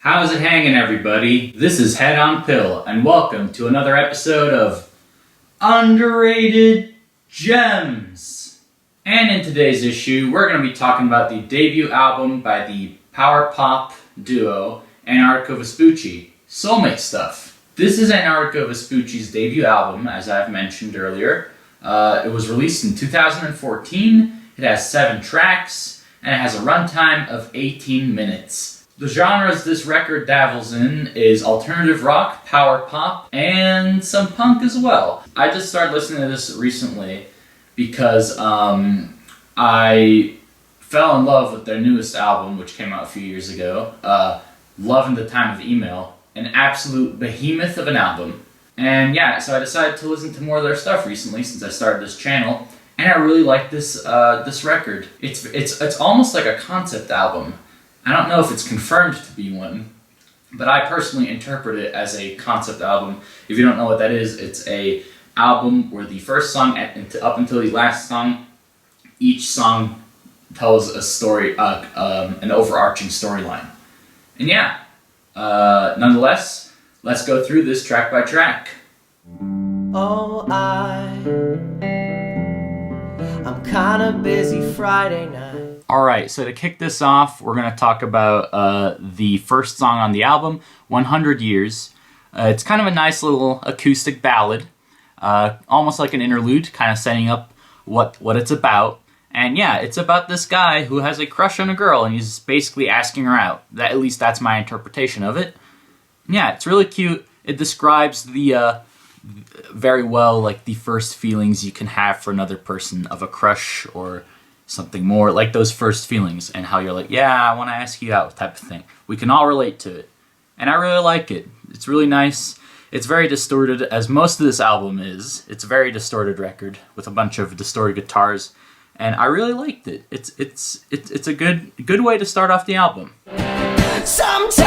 How's it hanging, everybody? This is Head on Pill, and welcome to another episode of Underrated Gems. And in today's issue, we're going to be talking about the debut album by the power pop duo Antarctigo Vespucci, Soulmate Stuff. This is Antarctigo Vespucci's debut album, as I've mentioned earlier. It was released in 2014. It has 7 tracks, and it has a runtime of 18 minutes. The genres this record dabbles in is alternative rock, power pop, and some punk as well. I just started listening to this recently because I fell in love with their newest album, which came out a few years ago, Love in the Time of Email, an absolute behemoth of an album. And yeah, so I decided to listen to more of their stuff recently since I started this channel, and I really like this record. It's almost like a concept album. I don't know if it's confirmed to be one, but I personally interpret it as a concept album. If you don't know what that is, it's a album where the first song up until the last song, each song tells a story, an overarching storyline. And yeah, nonetheless, let's go through this track by track. Oh, I'm kinda busy Friday night. Alright, so to kick this off, we're going to talk about the first song on the album, 100 Years. It's kind of a nice little acoustic ballad, almost like an interlude, kind of setting up what it's about. And yeah, it's about this guy who has a crush on a girl, and he's basically asking her out. At least that's my interpretation of it. Yeah, it's really cute. It describes very well, like, the first feelings you can have for another person of a crush or something more, like those first feelings, and how you're like, yeah, I want to ask you out, type of thing. We can all relate to it, and I really like it. It's really nice. It's very distorted, as most of this album is. It's a very distorted record with a bunch of distorted guitars, and I really liked it. It's a good way to start off the album. Sometimes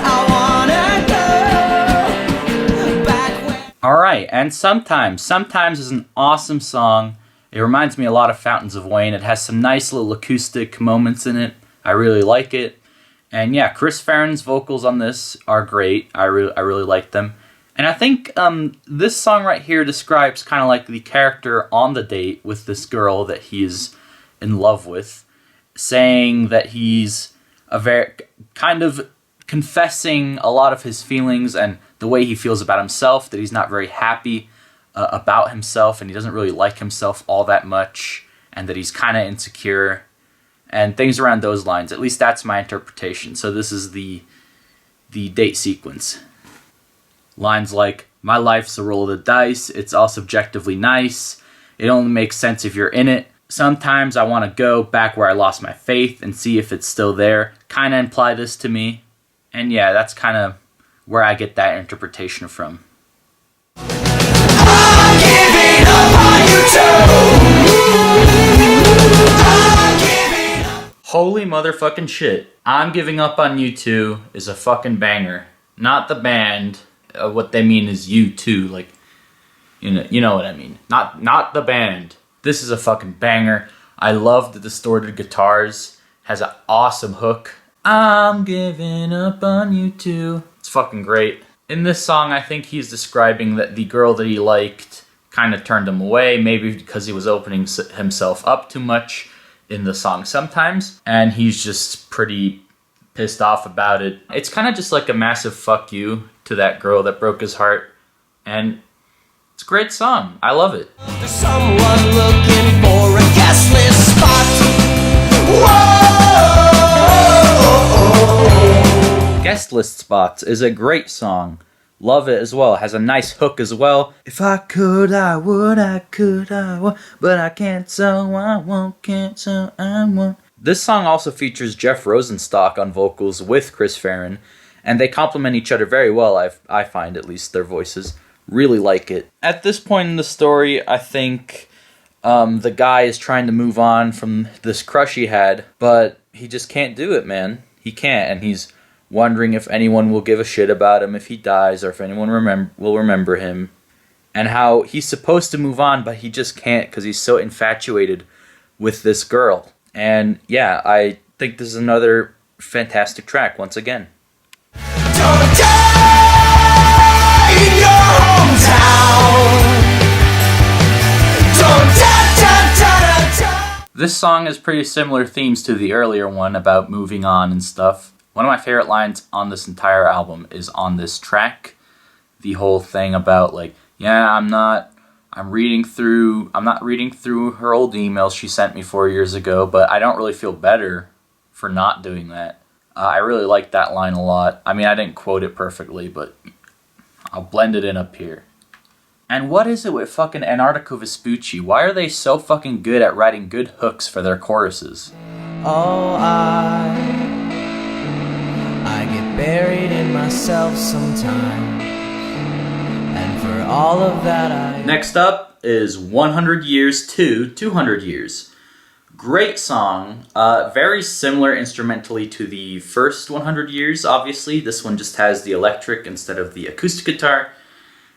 I wanna go back when... Alright, and Sometimes is an awesome song. It reminds me a lot of Fountains of Wayne. It has some nice little acoustic moments in it. I really like it. And yeah, Chris Farren's vocals on this are great. I really like them. And I think this song right here describes kind of like the character on the date with this girl that he's in love with, saying that he's kind of confessing a lot of his feelings and the way he feels about himself, that he's not very happy about himself, and he doesn't really like himself all that much, and that he's kind of insecure, and things around those lines. At least that's my interpretation. So this is the date sequence. Lines like, my life's a roll of the dice, it's all subjectively nice, it only makes sense if you're in it, sometimes I want to go back where I lost my faith and see if it's still there, kind of imply this to me. And yeah, that's kind of where I get that interpretation from. Holy motherfucking shit. I'm Giving Up on You Too is a fucking banger. Not the band. What they mean is you too. Like, you know what I mean. Not the band. This is a fucking banger. I love the distorted guitars. Has an awesome hook. I'm giving up on you too. It's fucking great. In this song, I think he's describing that the girl that he liked kind of turned him away, maybe because he was opening himself up too much in the song sometimes, and he's just pretty pissed off about it. It's kind of just like a massive fuck you to that girl that broke his heart, and it's a great song. I love it. There's someone looking for a guest list spot. Whoa! Guest List Spots is a great song. Love it as well. It has a nice hook as well. If I could, I would, but I can't, so I won't, can't, so I won't. This song also features Jeff Rosenstock on vocals with Chris Farren, and they complement each other very well, I find, at least, their voices. Really like it. At this point in the story, I think the guy is trying to move on from this crush he had, but he just can't do it, man. He can't, and he's wondering if anyone will give a shit about him if he dies, or if anyone will remember him, and how he's supposed to move on, but he just can't because he's so infatuated with this girl. And yeah, I think this is another fantastic track once again. Don't die in your hometown. Don't die. This song has pretty similar themes to the earlier one about moving on and stuff. One of my favorite lines on this entire album is on this track. The whole thing about like, yeah, I'm not reading through her old emails she sent me 4 years ago, but I don't really feel better for not doing that. I really like that line a lot. I mean, I didn't quote it perfectly, but I'll blend it in up here. And what is it with fucking Antarctigo Vespucci? Why are they so fucking good at writing good hooks for their choruses? Oh, I get buried in myself sometimes, and for all of that I... Next up is 100 Years to 200 Years. Great song, very similar instrumentally to the first 100 Years, obviously. This one just has the electric instead of the acoustic guitar.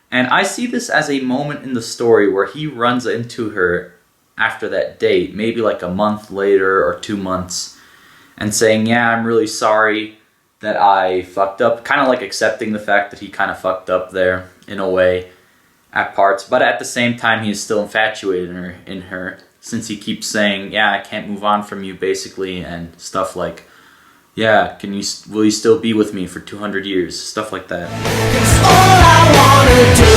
And I see this as a moment in the story where he runs into her after that date, maybe like a month later or 2 months, and saying, yeah, I'm really sorry that I fucked up, kind of like accepting the fact that he kind of fucked up there in a way at parts, but at the same time he is still infatuated in her since he keeps saying, yeah, I can't move on from you basically, and stuff like, yeah, will you still be with me for 200 years, stuff like that. All I wanna do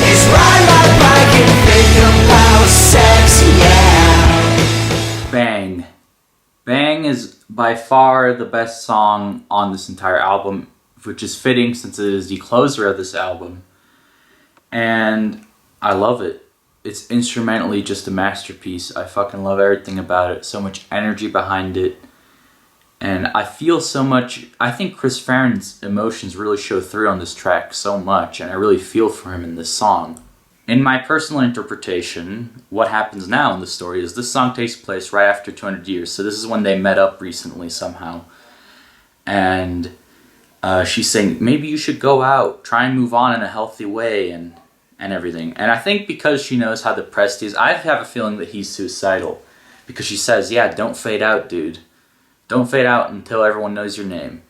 is ride my bike and think about sex, yeah. Bang. Bang is by far the best song on this entire album, which is fitting since it is the closer of this album. And I love it. It's instrumentally just a masterpiece. I fucking love everything about it. So much energy behind it. And I feel so much... I think Chris Farren's emotions really show through on this track so much, and I really feel for him in this song. In my personal interpretation, what happens now in the story is this song takes place right after 200 years. So this is when they met up recently somehow. And she's saying, maybe you should go out, try and move on in a healthy way and everything. And I think because she knows how depressed he is, I have a feeling that he's suicidal. Because she says, yeah, don't fade out, dude. Don't fade out until everyone knows your name.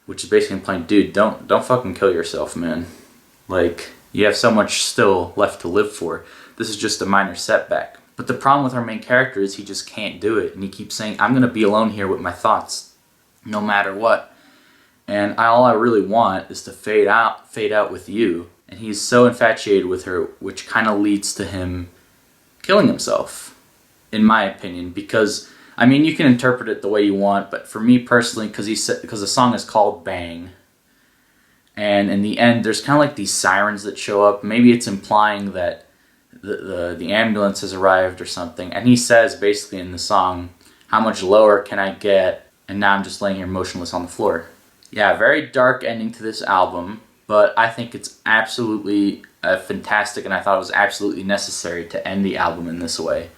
Which is basically implying, dude, don't fucking kill yourself, man. Like... you have so much still left to live for. This is just a minor setback. But the problem with our main character is he just can't do it. And he keeps saying, I'm going to be alone here with my thoughts, no matter what. And all I really want is to fade out with you. And he's so infatuated with her, which kind of leads to him killing himself, in my opinion. Because, I mean, you can interpret it the way you want, but for me personally, because the song is called Bang, and in the end, there's kind of like these sirens that show up. Maybe it's implying that the ambulance has arrived or something. And he says, basically in the song, how much lower can I get? And now I'm just laying here motionless on the floor. Yeah, very dark ending to this album. But I think it's absolutely fantastic. And I thought it was absolutely necessary to end the album in this way.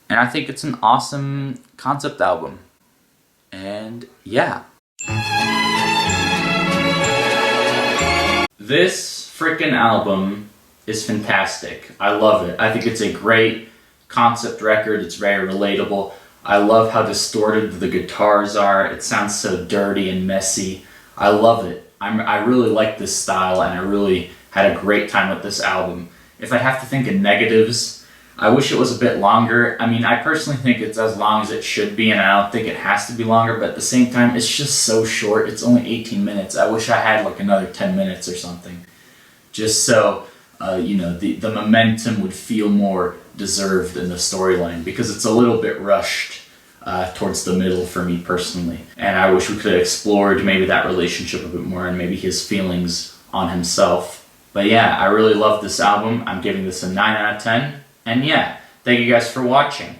And I think it's an awesome concept album. And yeah. This frickin' album is fantastic. I love it. I think it's a great concept record. It's very relatable. I love how distorted the guitars are. It sounds so dirty and messy. I love it. I really like this style, and I really had a great time with this album. If I have to think of negatives, I wish it was a bit longer. I mean, I personally think it's as long as it should be, and I don't think it has to be longer, but at the same time, it's just so short. It's only 18 minutes. I wish I had like another 10 minutes or something. Just so, the momentum would feel more deserved in the storyline, because it's a little bit rushed towards the middle for me personally. And I wish we could have explored maybe that relationship a bit more and maybe his feelings on himself. But yeah, I really love this album. I'm giving this a 9 out of 10. And yeah, thank you guys for watching.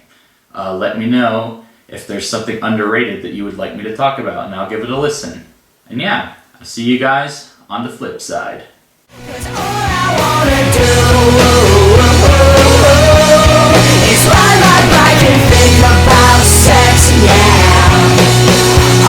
Let me know if there's something underrated that you would like me to talk about, and I'll give it a listen. And yeah, I'll see you guys on the flip side. 'Cause all I wanna do